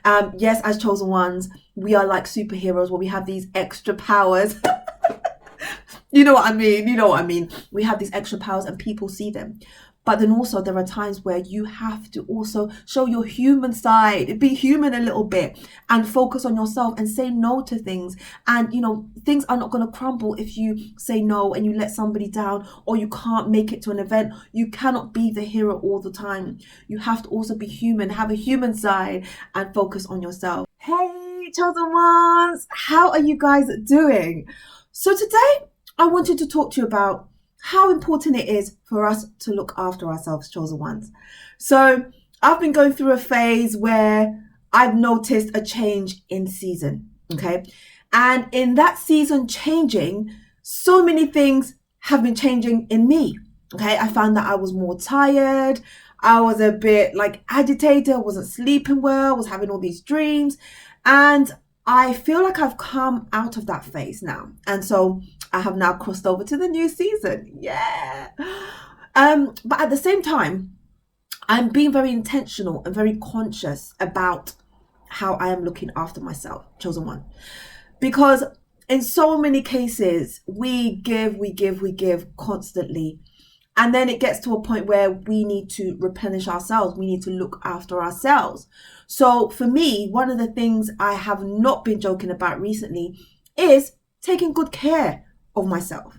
Yes, as chosen ones, we are like superheroes where we have these extra powers. You know what I mean? You know what I mean? We have these extra powers and people see them. But then also there are times where you have to also show your human side, be human a little bit and focus on yourself and say no to things. And, things are not going to crumble if you say no and you let somebody down or you can't make it to an event. You cannot be the hero all the time. You have to also be human, have a human side and focus on yourself. Hey, chosen ones, how are you guys doing? So today I wanted to talk to you about how important it is for us to look after ourselves, chosen ones. So I've been going through a phase where I've noticed a change in season, okay? And in that season changing, so many things have been changing in me, okay? I found that I was more tired. I was a bit agitated, I wasn't sleeping well, was having all these dreams. And I feel like I've come out of that phase now. And so I have now crossed over to the new season. Yeah. But at the same time, I'm being very intentional and very conscious about how I am looking after myself, chosen one. Because in so many cases, we give constantly. And then it gets to a point where we need to replenish ourselves. We need to look after ourselves. So for me, one of the things I have not been joking about recently is taking good care of myself.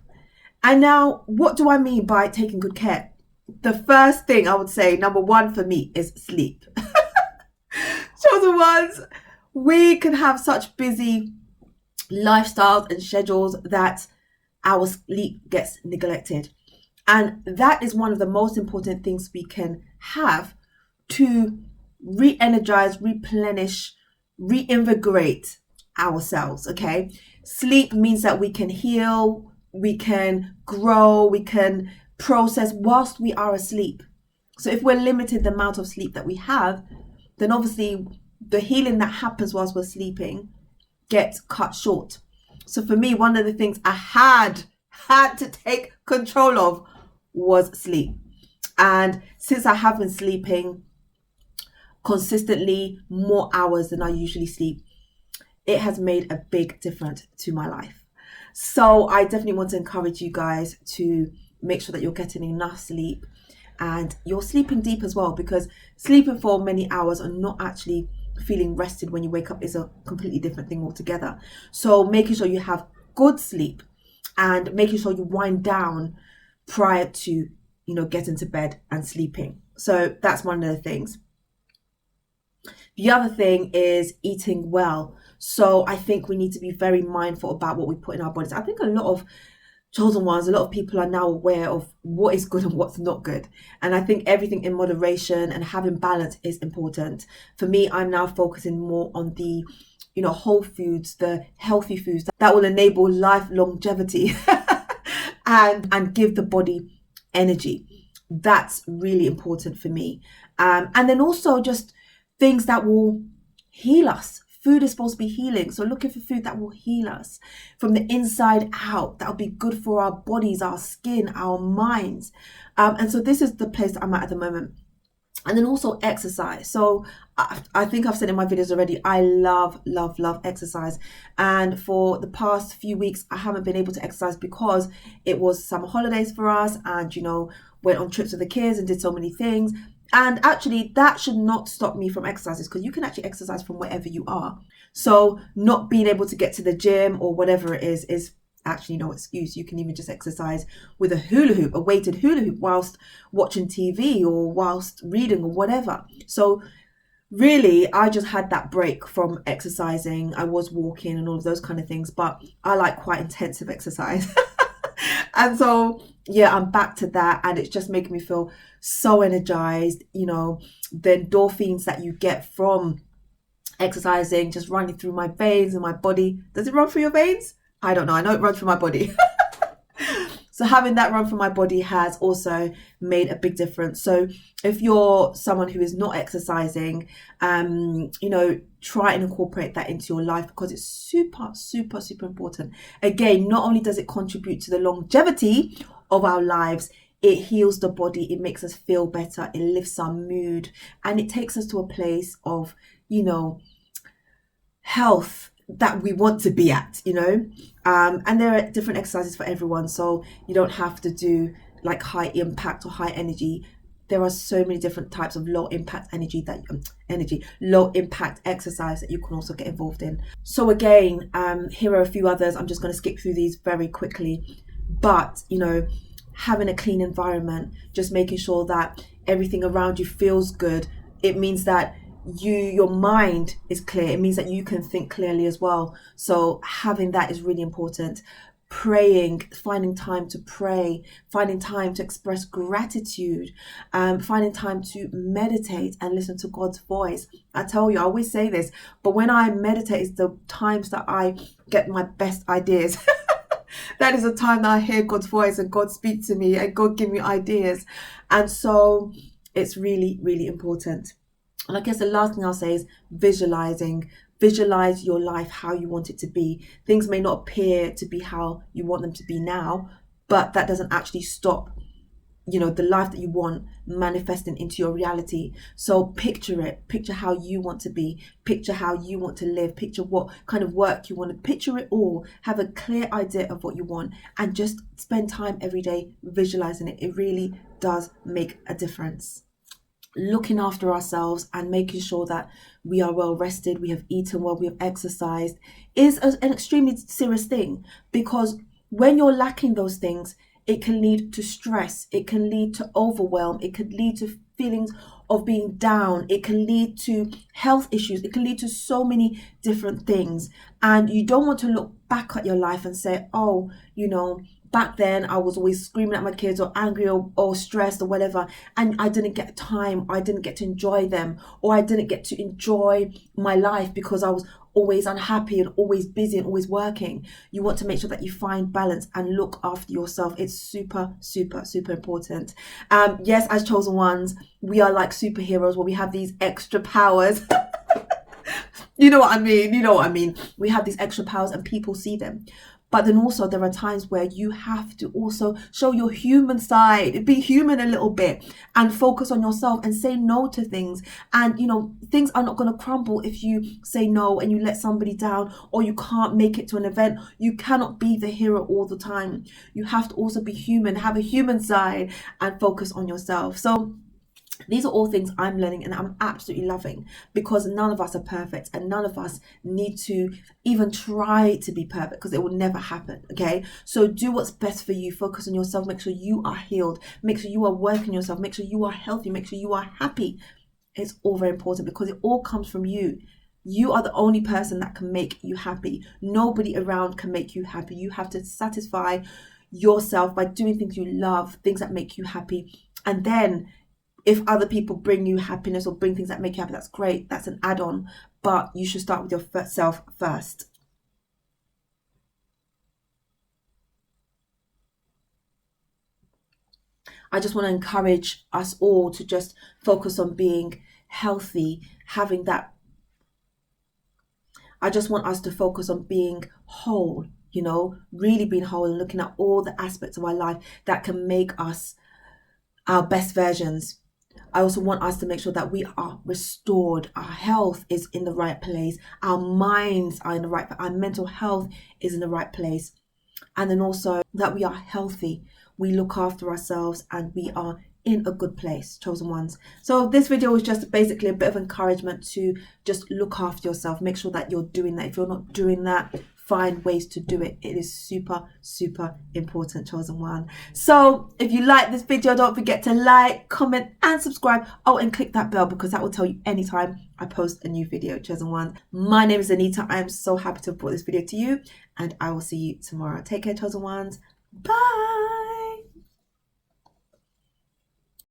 And now, what do I mean by taking good care? The first thing I would say, number one for me, is sleep. Chosen ones, we can have such busy lifestyles and schedules that our sleep gets neglected. And that is one of the most important things we can have to re-energize, replenish, reinvigorate ourselves, okay? Sleep means that we can heal, we can grow, we can process whilst we are asleep. So if we're limited the amount of sleep that we have, then obviously the healing that happens whilst we're sleeping gets cut short. So for me, one of the things I had to take control of was sleep. And since I have been sleeping consistently more hours than I usually sleep, it has made a big difference to my life. So I definitely want to encourage you guys to make sure that you're getting enough sleep and you're sleeping deep as well, because sleeping for many hours and not actually feeling rested when you wake up is a completely different thing altogether. So making sure you have good sleep and making sure you wind down prior to, getting to bed and sleeping. So that's one of the things. The other thing is eating well. So I think we need to be very mindful about what we put in our bodies. I think a lot of chosen ones, a lot of people are now aware of what is good and what's not good. And I think everything in moderation and having balance is important. For me, I'm now focusing more on the, whole foods, the healthy foods that will enable life longevity and give the body energy. That's really important for me. And then also just things that will heal us. Food is supposed to be healing. So looking for food that will heal us from the inside out. That'll be good for our bodies, our skin, our minds. And so this is the place that I'm at the moment. And then also exercise. So I think I've said in my videos already, I love exercise. And for the past few weeks, I haven't been able to exercise because it was summer holidays for us and, went on trips with the kids and did so many things. And actually, that should not stop me from exercises because you can actually exercise from wherever you are. So not being able to get to the gym or whatever it is actually no excuse. You can even just exercise with a hula hoop, a weighted hula hoop, whilst watching TV or whilst reading or whatever. So really, I just had that break from exercising. I was walking and all of those kind of things, but I like quite intensive exercise. And so, yeah, I'm back to that. And it's just making me feel so energized. The endorphins that you get from exercising, just running through my veins and my body. Does it run through your veins? I don't know. I know it runs through my body. So having that run through my body has also made a big difference. So if you're someone who is not exercising, try and incorporate that into your life because it's super, super, super important. Again, not only does it contribute to the longevity of our lives, it heals the body, it makes us feel better, it lifts our mood, and it takes us to a place of, health that we want to be at, and there are different exercises for everyone, so you don't have to do like high impact or high energy. There are so many different types of low impact low impact exercise that you can also get involved in. So again, here are a few others. I'm just going to skip through these very quickly, but having a clean environment, just making sure that everything around you feels good. It means that your mind is clear. It means that you can think clearly as well. So having that is really important. Praying, finding time to pray, finding time to express gratitude, finding time to meditate and listen to God's voice. I tell you, I always say this, but when I meditate, it's the times that I get my best ideas. That is the time that I hear God's voice and God speak to me and God give me ideas. And so it's really, really important. And I guess the last thing I'll say is visualizing. Visualize your life how you want it to be. Things may not appear to be how you want them to be now, but that doesn't actually stop, the life that you want manifesting into your reality. So picture it. Picture how you want to be. Picture how you want to live. Picture what kind of work you want to. Picture it all. Have a clear idea of what you want and just spend time every day visualizing it. It really does make a difference. Looking after ourselves and making sure that we are well rested, we have eaten well, we have exercised is an extremely serious thing, because when you're lacking those things, it can lead to stress, it can lead to overwhelm, it could lead to feelings of being down, it can lead to health issues, it can lead to so many different things. And you don't want to look back at your life and say, oh, back then I was always screaming at my kids or angry or stressed or whatever, and I didn't get time, I didn't get to enjoy them, or I didn't get to enjoy my life because I was always unhappy and always busy and always working. You want to make sure that you find balance and look after yourself. It's super, super, super important. Yes, as chosen ones, we are like superheroes where we have these extra powers. You know what I mean? We have these extra powers and people see them. But then also there are times where you have to also show your human side, be human a little bit and focus on yourself and say no to things. And, things are not going to crumble if you say no and you let somebody down, or you can't make it to an event. You cannot be the hero all the time. You have to also be human, have a human side and focus on yourself. So these are all things I'm learning and I'm absolutely loving, because none of us are perfect and none of us need to even try to be perfect, because it will never happen. Okay, so do what's best for you. Focus on yourself. Make sure you are healed. Make sure you are working yourself. Make sure you are healthy. Make sure you are happy. It's all very important, because it all comes from you. You are the only person that can make you happy. Nobody around can make you happy. You have to satisfy yourself by doing things you love, things that make you happy. And then if other people bring you happiness or bring things that make you happy, that's great. That's an add-on. But you should start with yourself first. I just want to encourage us all to just focus on being healthy, having that. I just want us to focus on being whole, really being whole and looking at all the aspects of our life that can make us our best versions. I also want us to make sure that we are restored. Our health is in the right place. Our minds are in the right place. Our mental health is in the right place. And then also that we are healthy. We look after ourselves and we are in a good place, chosen ones. So this video was just basically a bit of encouragement to just look after yourself. Make sure that you're doing that. If you're not doing that, find ways to do it. It is super, super important, chosen one. So if you like this video, don't forget to like, comment and subscribe. Oh, and click that bell, because that will tell you anytime I post a new video, chosen one. My name is Anita. I am so happy to have brought this video to you, and I will see you tomorrow. Take care, chosen ones. Bye.